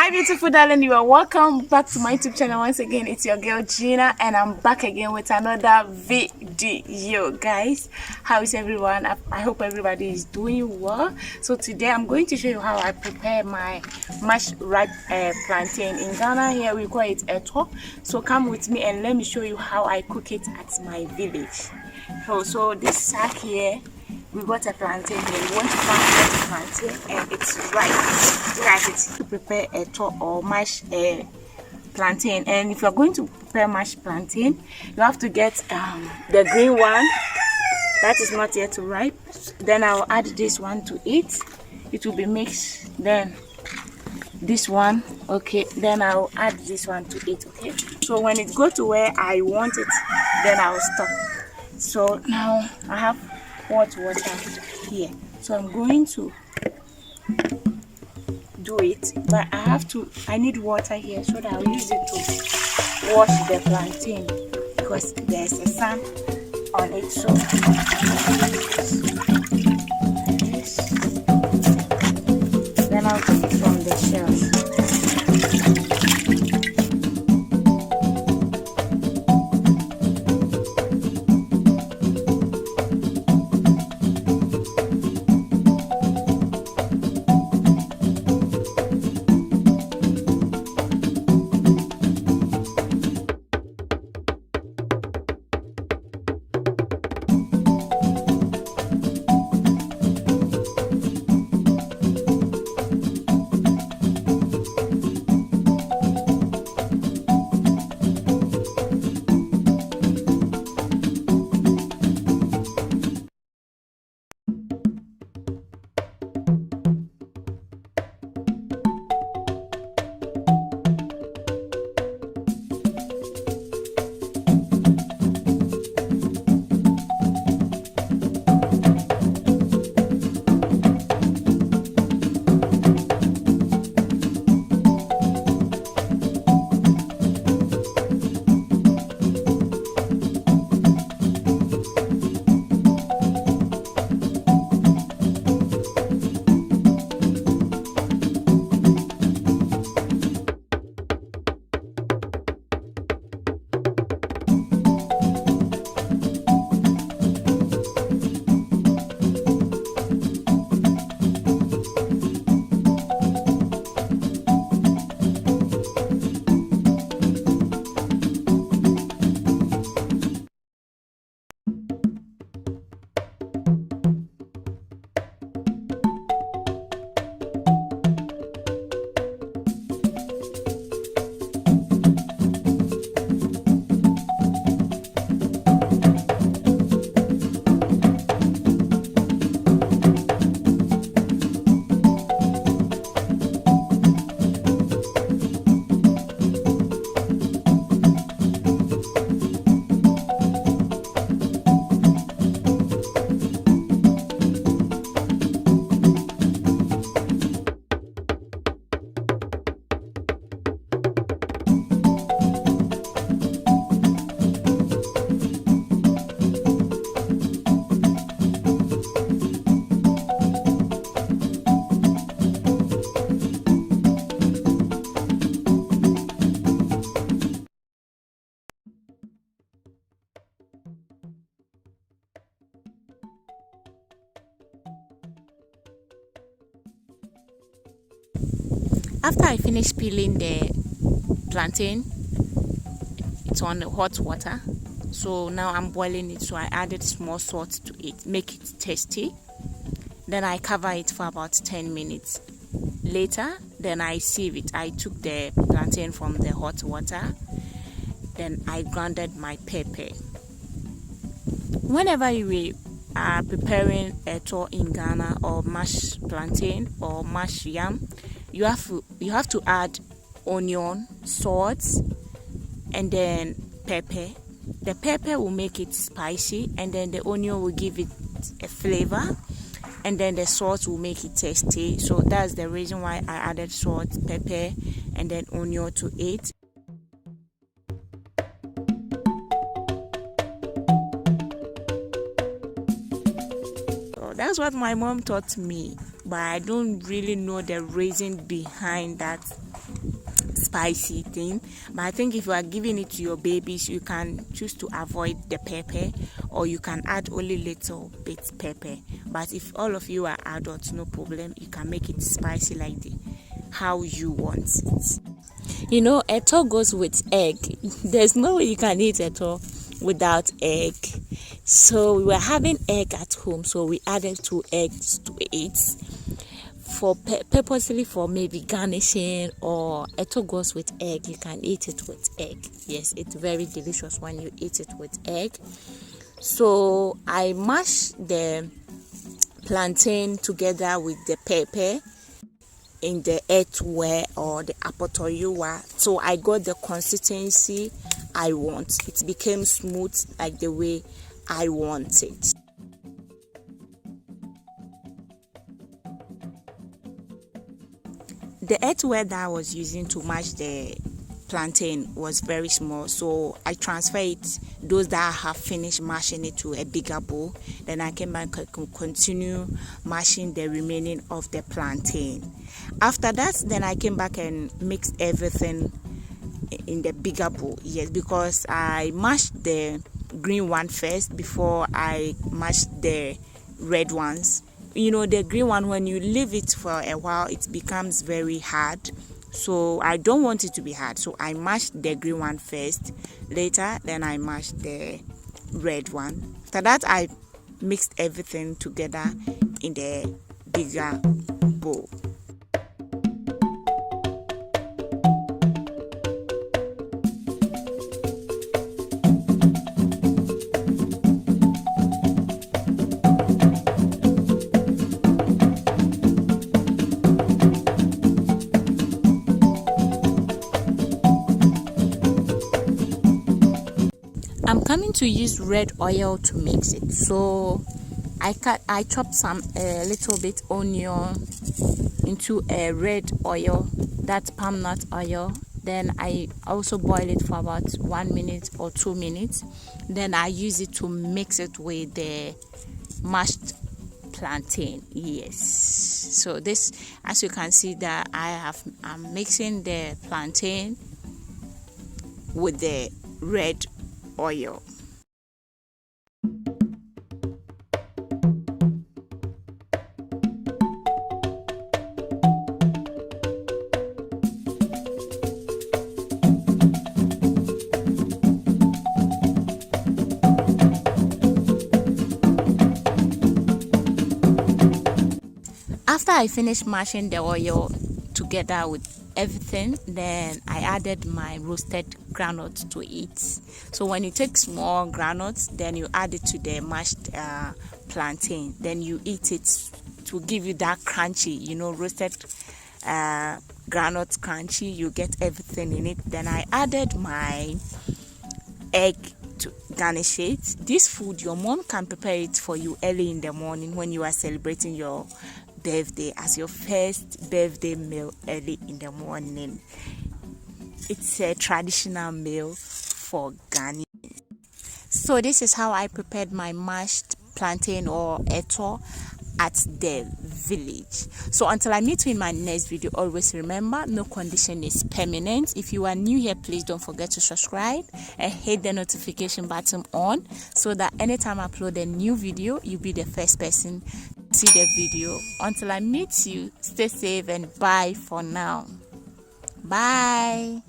Hi beautiful darling, you are welcome back to my YouTube channel once again. It's your girl Gina and I'm back again with another video. Guys, how is everyone? I hope everybody is doing well. So today I'm going to show you how I prepare my mashed ripe plantain. In Ghana here we call it Etor. So come with me and let me show you how I cook it at my village. So this sack here, we got a plantain here. We want to plant a plantain and it's ripe. Look at it. To prepare a Etor or mashed plantain, and if you're going to prepare mashed plantain, you have to get the green one that is not yet ripe. Then I'll add this one to it. It will be mixed. Then this one, okay. Then I'll add this one to it, okay. So when it goes to where I want it, then I'll stop. So now I have hot water here, so I'm going to do it, but I need water here so that I'll use it to wash the plantain because there's a sand on it. So this, then I'll take it from the shells. After I finish peeling the plantain, it's on the hot water. So now I'm boiling it, so I added small salt to it, make it tasty. Then I cover it for about 10 minutes. Later, then I sieve it. I took the plantain from the hot water. Then I grounded my pepper. Whenever you are preparing Etor in Ghana or mashed plantain or mashed yam, you have to add onion, salt, and then pepper. The pepper will make it spicy, and then the onion will give it a flavor, and then the salt will make it tasty. So that's the reason why I added salt, pepper, and then onion to it. So that's what my mom taught me, but I don't really know the reason behind that spicy thing. But I think if you are giving it to your babies, you can choose to avoid the pepper, or you can add only little bit pepper. But if all of you are adults, no problem, you can make it spicy like how you want it. You know, Etor goes with egg. There's no way you can eat Etor without egg. So we were having egg at home, so we added 2 eggs to it for purposely for maybe garnishing. Or Etor goes with egg. You can eat it with egg. Yes, it's very delicious when you eat it with egg. So I mashed the plantain together with the pepper in the earthware or the apotoyuwa, so I got the consistency I want. It became smooth like the way I want it. The earthware that I was using to mash the plantain was very small, so I transferred those that I have finished mashing it to a bigger bowl. Then I came back and continue mashing the remaining of the plantain. After that, then I came back and mixed everything in the bigger bowl. Yes, because I mashed the green one first before I mashed the red ones. You know, the green one, when you leave it for a while, it becomes very hard. So I don't want it to be hard. So I mashed the green one first. Later, then I mashed the red one. After that, I mixed everything together in the bigger bowl. I'm coming to use red oil to mix it. So I chopped some a little bit onion into a red oil, that's palm nut oil. Then I also boil it for about 1 minute or 2 minutes. Then I use it to mix it with the mashed plantain. Yes, so this, as you can see, that I'm mixing the plantain with the red oil. After I finished mashing the oil together with everything, then I added my roasted groundnuts to it. So when you take small groundnuts, then you add it to the mashed plantain, then you eat it to give you that crunchy, you know, roasted groundnut crunchy. You get everything in it. Then I added my egg to garnish it. This food, your mom can prepare it for you early in the morning when you are celebrating your birthday, as your first birthday meal early in the morning. It's a traditional meal for Ghana. So this is how I prepared my mashed plantain or etor at the village. So until I meet you in my next video, always remember, no condition is permanent. If you are new here, please don't forget to subscribe and hit the notification button on, so that anytime I upload a new video, you'll be the first person to see the video. Until I meet you, stay safe and bye for now. Bye.